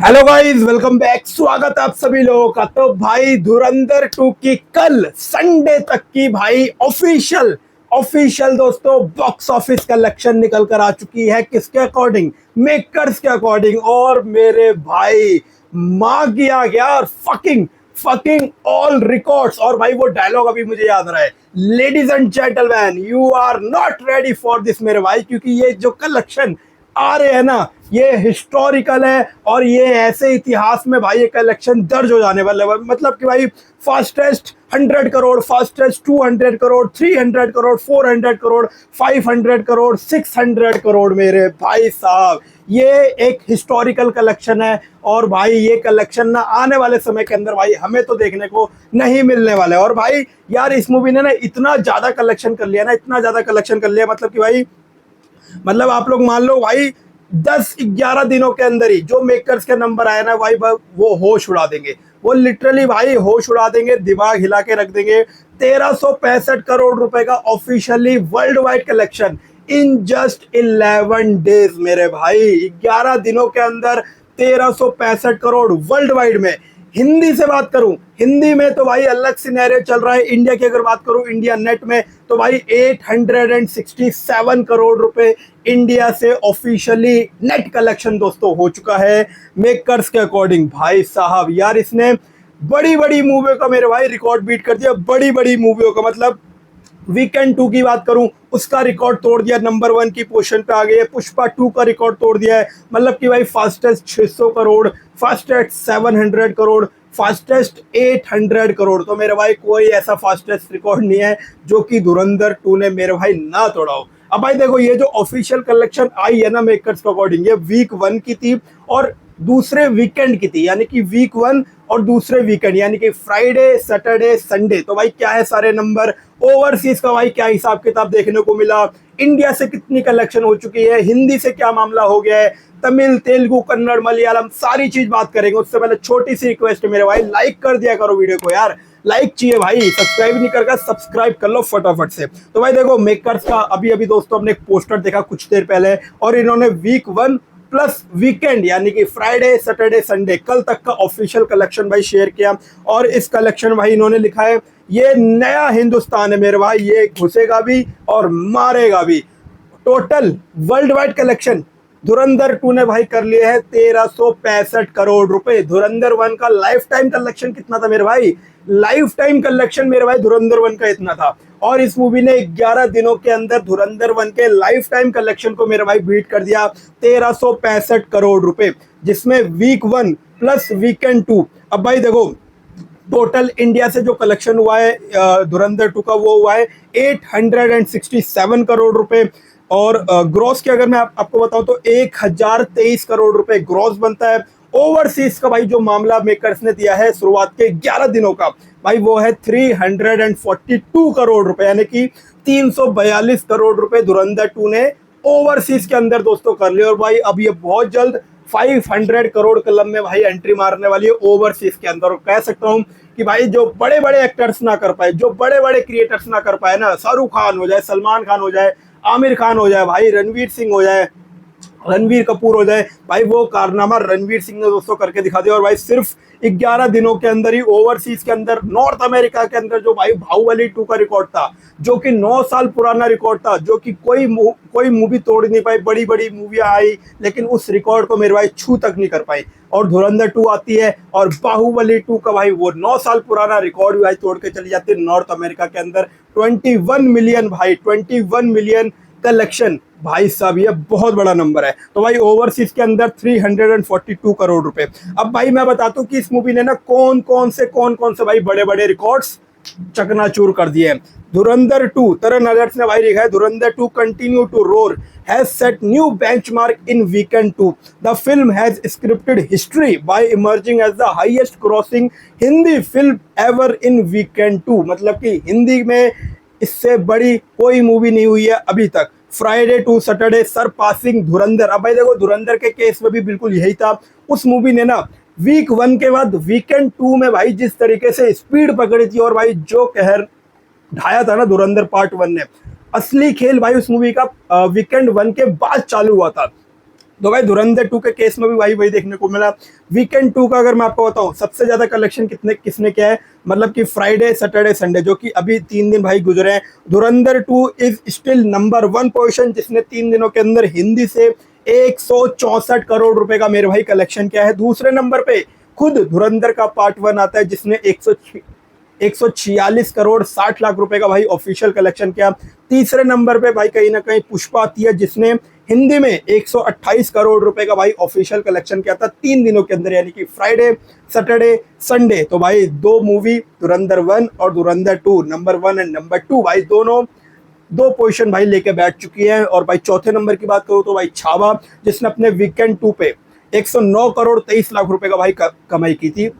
Hello guys, welcome back. स्वागत है आप सभी लोगों का। तो भाई धुरंधर 2 की कल संडे तक की भाई ऑफिशियल दोस्तों बॉक्स ऑफिस कलेक्शन निकल कर आ चुकी है। किसके अकॉर्डिंग? मेकर्स के अकॉर्डिंग। और मेरे भाई मार किया गया और फकिंग फकिंग ऑल रिकॉर्ड्स। और भाई वो डायलॉग अभी मुझे याद आ रहा है, ladies and gentleman you are not ready for this मेरे भाई, क्योंकि ये जो कलेक्शन आ रहे हैं ना, ये हिस्टोरिकल है। और ये ऐसे इतिहास में भाई ये कलेक्शन दर्ज हो जाने वाला है। मतलब कि भाई फास्टेस्ट 100 करोड़, फास्टेस्ट 200 करोड़, 300 करोड़, 400 करोड़, 500 करोड़, 600 करोड़ मेरे भाई साहब। ये एक हिस्टोरिकल कलेक्शन है। और भाई ये कलेक्शन ना आने वाले समय के अंदर भाई हमें तो देखने को नहीं मिलने वाला है। और भाई यार इस मूवी ने ना इतना ज्यादा कलेक्शन कर लिया ना, इतना ज्यादा कलेक्शन कर लिया, मतलब कि भाई मतलब आप लोग मान लो भाई 10-11 दिनों के अंदर ही जो मेकर्स के नंबर आए ना भाई, वो होश उड़ा देंगे। वो लिटरली भाई होश उड़ा देंगे, दिमाग हिला के रख देंगे। 1365 करोड़ रुपए का officially world wide collection in just 11 days मेरे भाई। 11 दिनों के अंदर 1365 करोड़ वर्ल्ड वाइड में। हिंदी से बात करूं, हिंदी में तो भाई अलग सिनेरियो चल रहा है। इंडिया की अगर बात करूं, इंडिया नेट में तो भाई 867 करोड़ रुपए इंडिया से ऑफिशियली नेट कलेक्शन दोस्तों हो चुका है मेकर्स के अकॉर्डिंग। भाई साहब यार इसने बड़ी बड़ी मूवियों का मेरे भाई रिकॉर्ड बीट कर दिया। बड़ी बड़ी मूवियों का मतलब वीकेंड 2 की बात करूं, उसका रिकॉर्ड तोड़ दिया, नंबर 1 की पोजीशन पे आ गई है। पुष्पा 2 का रिकॉर्ड तोड़ दिया है। मतलब कि भाई fastest 600 crore, fastest 700 crore, fastest 800 crore. तो मेरे भाई कोई ऐसा फास्टेस्ट रिकॉर्ड नहीं है जो कि धुरंधर 2 ने मेरे भाई ना तोड़ा हो। अब भाई देखो, ये जो ऑफिशियल कलेक्शन आई है ना मेकर्स के अकॉर्डिंग, ये वीक 1 की थी और दूसरे वीकेंड की थी। यानी कि वीक 1 और दूसरे वीकेंड, यानी कि फ्राइडे, सैटरडे, संडे। तो भाई क्या है सारे नंबर। ओवरसीज का भाई क्या हिसाब किताब देखने को मिला, इंडिया से कितनी कलेक्शन हो चुकी है, हिंदी से क्या मामला हो गया है, तमिल, तेलुगु, कन्नड़, मलयालम, सारी चीज बात करेंगे। उससे पहले छोटी सी रिक्वेस्ट है मेरे भाई, लाइक कर दिया करो वीडियो को यार। लाइक चाहिए भाई, सब्सक्राइब नहीं करके सब्सक्राइब कर लो फटाफट से। तो भाई देखो मेकर्स का अभी अभी दोस्तों हमने एक पोस्टर देखा कुछ देर पहले, और इन्होंने वीक 1 प्लस वीकेंड यानी कि फ्राइडे, सैटरडे, संडे कल तक का ऑफिशियल कलेक्शन भाई शेयर किया। और इस कलेक्शन भाई इन्होंने लिखा है, ये नया हिंदुस्तान है मेरे भाई, ये घुसेगा भी और मारेगा भी। टोटल वर्ल्ड वाइड कलेक्शन धुरंधर 2 ने भाई कर लिए है 1365 करोड़ रुपए। धुरंधर 1 का लाइफ टाइम कलेक्शन कितना था मेरे भाई? लाइफ टाइम कलेक्शन मेरे भाई धुरंधर 1 का इतना था। और इस मूवी ने 11 दिनों के अंदर धुरंधर 1 के लाइफ टाइम कलेक्शन को मेरे भाई बीट कर दिया 1365 करोड़ रुपए, जिसमें वीक 1 प्लस वीकेंड 2। अब भाई देखो टोटल इंडिया से जो कलेक्शन हुआ है धुरंधर 2 का, वो हुआ है 867 करोड़ रुपए। और ग्रॉस की अगर मैं आपको बताऊं तो 1023 करोड़ रुपए ग्रॉस बनता है। ओवरसीज का भाई जो मामला मेकर्स ने दिया है शुरुआत के 11 दिनों का भाई, वो है 342 करोड़ रुपए, यानी कि 342 करोड़ रुपए धुरंधर 2 ने ओवरसीज के अंदर दोस्तों कर लिया। और भाई अब ये बहुत जल्द 500 करोड़ क्लब में भाई एंट्री मारने वाली है ओवरसीज के अंदर। और कह सकता हूं कि भाई जो बड़े बड़े एक्टर्स ना कर पाए, जो बड़े बड़े क्रिएटर्स ना कर पाए ना, शाहरुख खान हो जाए, सलमान खान हो जाए, आमिर खान हो जाए, भाई रणवीर सिंह हो जाए, रणवीर कपूर हो जाए, भाई वो कारनामा रणवीर सिंह ने दोस्तों करके दिखा दिया। और भाई सिर्फ 11 दिनों के अंदर ही ओवरसीज के अंदर, नॉर्थ अमेरिका के अंदर जो भाई बाहुबली 2 का रिकॉर्ड था, जो कि 9 साल पुराना रिकॉर्ड था, जो कि कोई मूवी तोड़ नहीं पाई। बड़ी बड़ी मूवियां आई लेकिन उस रिकॉर्ड को मेरे भाई छू तक नहीं कर पाई। और धुरंधर 2 आती है और बाहुबली 2 का भाई वो 9 साल पुराना रिकॉर्ड भी भाई तोड़ के चली जाती है नॉर्थ अमेरिका के अंदर। 21 मिलियन भाई, 21 मिलियन कलेक्शन भाई साहब, ये बहुत बड़ा नंबर है। तो भाई ओवरसीज के अंदर 342 करोड़ रुपए। अब भाई मैं बताता हूँ कि इस मूवी ने ना कौन कौन से भाई बड़े बड़े रिकॉर्ड्स चकनाचूर कर दिए हैं। धुरंधर 2, तरन अलर्ट्स ने भाई लिखा है, Dhurandhar 2 continue to roar, has set new benchmark in weekend 2। The film has scripted history by emerging as the highest grossing Hindi film ever in weekend 2। मतलब कि हिंदी में इससे बड़ी कोई मूवी नहीं हुई है अभी तक। फ्राइडे टू सैटरडे सरपासिंग धुरंधर। अब भाई देखो धुरंधर के केस में भी बिल्कुल यही था। उस मूवी ने ना वीक 1 के बाद वीकेंड 2 में भाई जिस तरीके से स्पीड पकड़ी थी, और भाई जो कहर ढाया था ना धुरंधर पार्ट 1 ने, असली खेल भाई उस मूवी का वीकेंड 1 के बाद चालू हुआ था। तो भाई धुरंधर 2 के केस में भी भाई वही देखने को मिला। वीकेंड 2 का अगर मैं आपको बताऊं सबसे ज्यादा कलेक्शन किसने किया है, मतलब कि फ्राइडे सैटरडे संडे, जो कि अभी 3 दिन भाई गुजरे हैं। धुरंधर 2 इज स्टिल नंबर 1 पोजीशन, जिसने 3 दिनों के अंदर हिंदी से 164 करोड़ रुपए का मेरे भाई कलेक्शन किया है। दूसरे नंबर पे खुद धुरंधर का पार्ट 1 आता है, जिसने 146 करोड़ 60 लाख रुपए का भाई ऑफिशियल कलेक्शन किया। तीसरे नंबर पे भाई कहीं ना कहीं पुष्पा आती है, जिसने हिंदी में 128 करोड़ रुपए का भाई ऑफिशियल कलेक्शन किया था 3 दिनों के अंदर, यानी कि फ्राइडे सैटरडे संडे। तो भाई 2 मूवी धुरंधर 1 और धुरंधर 2 नंबर 1 एंड नंबर 2 भाई दोनों 2 पोजीशन भाई लेके बैठ चुकी है। और भाई चौथे नंबर की बात करूँ तो भाई छावा, जिसने अपने वीकेंड 2 पे 109 करोड़ 23 लाख रुपए का भाई कमाई की थी,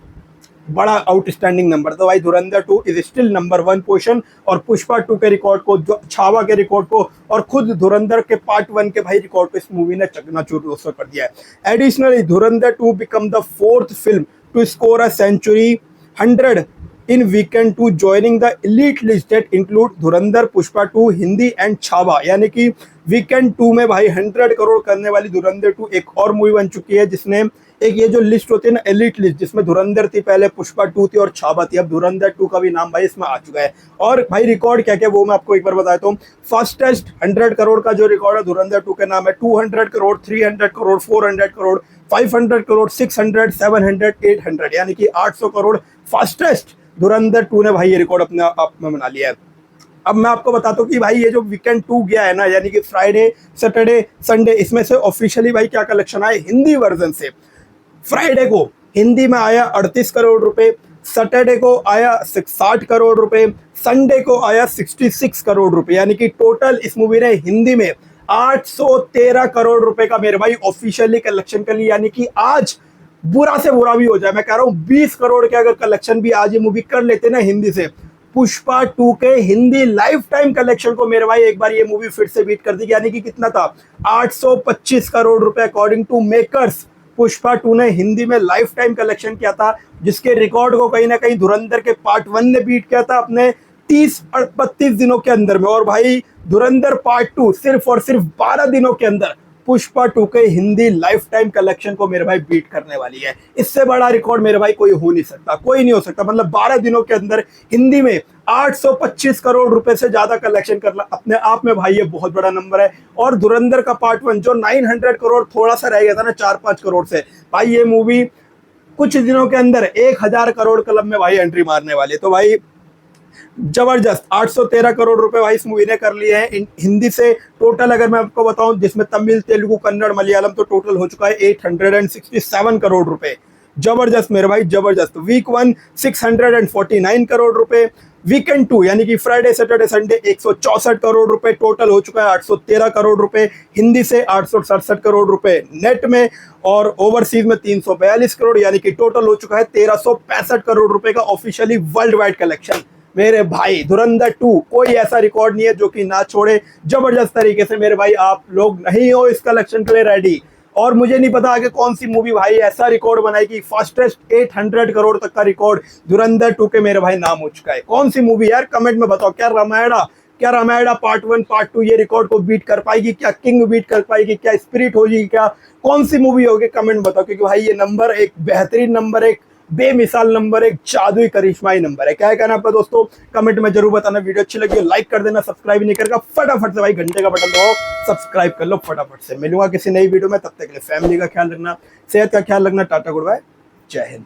बड़ा आउटस्टैंडिंग नंबर। तो भाई धुरंधर 2 इज स्टिल नंबर 1 पोजीशन, और पुष्पा 2 के रिकॉर्ड को, छावा के रिकॉर्ड को और खुद धुरंधर के पार्ट 1 के भाई रिकॉर्ड को इस मूवी ने चकनाचूर दोस्तों कर दिया है। Additionally Dhurandhar 2 become the 4th film to score a century 100 in weekend 2, joining the elite list that include Dhurandhar, Pushpa 2 Hindi and Chhaava. यानी कि वीकेंड 2 में भाई 100 करोड़ करने वाली धुरंधर 2 एक और मूवी बन चुकी है, जिसने एक ये जो लिस्ट होती है ना एलिट लिस्ट, जिसमें धुरंधर थी पहले, पुष्पा 2 थी और छावा थी, अब धुरंधर 2 का भी नाम भाई इसमें आ चुका है। और भाई रिकॉर्ड क्या क्या वो मैं आपको एक बार बताता हूँ। फास्टेस्ट 100 करोड़ का जो रिकॉर्ड है धुरंधर 2 के नाम है, 200 करोड़, 300 करोड़, 400 करोड़, 500 करोड़, 600, 700, 800, यानी कि 800 करोड़ फास्टेस्ट धुरंधर 2 ने भाई ये रिकॉर्ड अपने आप में बना लिया है। अब मैं आपको बताता हूँ कि भाई ये जो वीकेंड 2 गया है ना, यानी कि फ्राइडे सैटरडे संडे, इसमें से ऑफिशियली भाई क्या कलेक्शन आए हिंदी वर्जन से। फ्राइडे को हिंदी में आया 38 करोड़ रुपए, सैटरडे को आया 60 करोड़ रुपए, संडे को आया 66 करोड़ रुपए, यानी कि टोटल इस मूवी ने हिंदी में 813 करोड़ रुपए का मेरे भाई ऑफिशियली कलेक्शन कर लिया। यानी कि आज बुरा से बुरा भी हो जाए, मैं कह रहा हूँ 20 करोड़ के अगर कलेक्शन भी आज ये मूवी कर लेते ना हिंदी से, पुष्पा 2 के हिंदी लाइफ टाइम कलेक्शन को मेरे भाई एक बार ये मूवी फिर से बीट कर दी। यानी कि कितना था, 825 करोड़ रुपए अकॉर्डिंग टू मेकर्स पुष्पा 2 ने हिंदी में लाइफ टाइम कलेक्शन किया था, जिसके रिकॉर्ड को कहीं ना कहीं धुरंधर के पार्ट 1 ने बीट किया था अपने 30-32 दिनों के अंदर में। और भाई धुरंधर पार्ट 2 सिर्फ और सिर्फ 12 दिनों के अंदर पुष्पा 2 के हिंदी लाइफ टाइम कलेक्शन को मेरे भाई बीट करने वाली है। इससे बड़ा रिकॉर्ड मेरे भाई कोई हो नहीं सकता, कोई नहीं हो सकता। मतलब 12 दिनों के अंदर हिंदी में 825 करोड़ रुपए से ज्यादा कलेक्शन करना अपने आप में भाई ये बहुत बड़ा नंबर है। और धुरंधर का पार्ट 1 जो 900 करोड़ थोड़ा सा रह गया था ना 4-5 करोड़ से, भाई ये मूवी कुछ दिनों के अंदर 1000 करोड़ क्लब में भाई एंट्री मारने वाली है। तो भाई जबरदस्त 813 करोड़ रुपए भाई इस मूवी ने कर लिए हैं हिंदी से। टोटल अगर मैं आपको बताऊं, जिसमें तमिल, तेलुगु, कन्नड़, मलयालम, तो टोटल हो चुका है 867 करोड़ रुपए। जबरदस्त मेरे भाई जबरदस्त। वीक 1 649 करोड़ रुपए, वीकेंड 2 यानी कि फ्राइडे सैटरडे संडे 164 करोड़ रुपए, टोटल हो चुका है 813 करोड़ रुपए हिंदी से, 867 करोड़ रुपए नेट में, और ओवरसीज में 342 करोड़, यानी कि टोटल हो चुका है 1365 करोड़ रुपए का ऑफिशियली वर्ल्ड वाइड कलेक्शन। मेरे भाई धुरंधर 2 कोई ऐसा रिकॉर्ड नहीं है जो कि ना छोड़े। जबरदस्त तरीके से मेरे भाई आप लोग नहीं हो इस कलेक्शन के लिए रेडी, और मुझे नहीं पता आगे कौन सी मूवी भाई ऐसा रिकॉर्ड बनाएगी। फास्टेस्ट 800 करोड़ तक का रिकॉर्ड धुरंधर 2 के मेरे भाई नाम हो चुका है। कौन सी मूवी यार, कमेंट में बताओ। क्या रामायणा पार्ट 1 पार्ट 2 ये रिकॉर्ड को बीट कर पाएगी? क्या किंग बीट कर पाएगी? क्या स्पिरिट होगी? क्या कौन सी मूवी होगी? कमेंट में बताओ, क्योंकि भाई ये नंबर एक बेहतरीन नंबर, एक बेमिसाल नंबर, एक जादुई करिश्माई नंबर है। क्या है कहना आपका दोस्तों, कमेंट में जरूर बताना। वीडियो अच्छी लगी हो लाइक कर देना, सब्सक्राइब नहीं करेगा फटाफट से भाई घंटे का बटन दबाओ, सब्सक्राइब कर लो फटाफट से। मिलूंगा किसी नई वीडियो में, तब तक के लिए फैमिली का ख्याल रखना, सेहत का ख्याल रखना। टाटा गुड बाय, जय हिंद।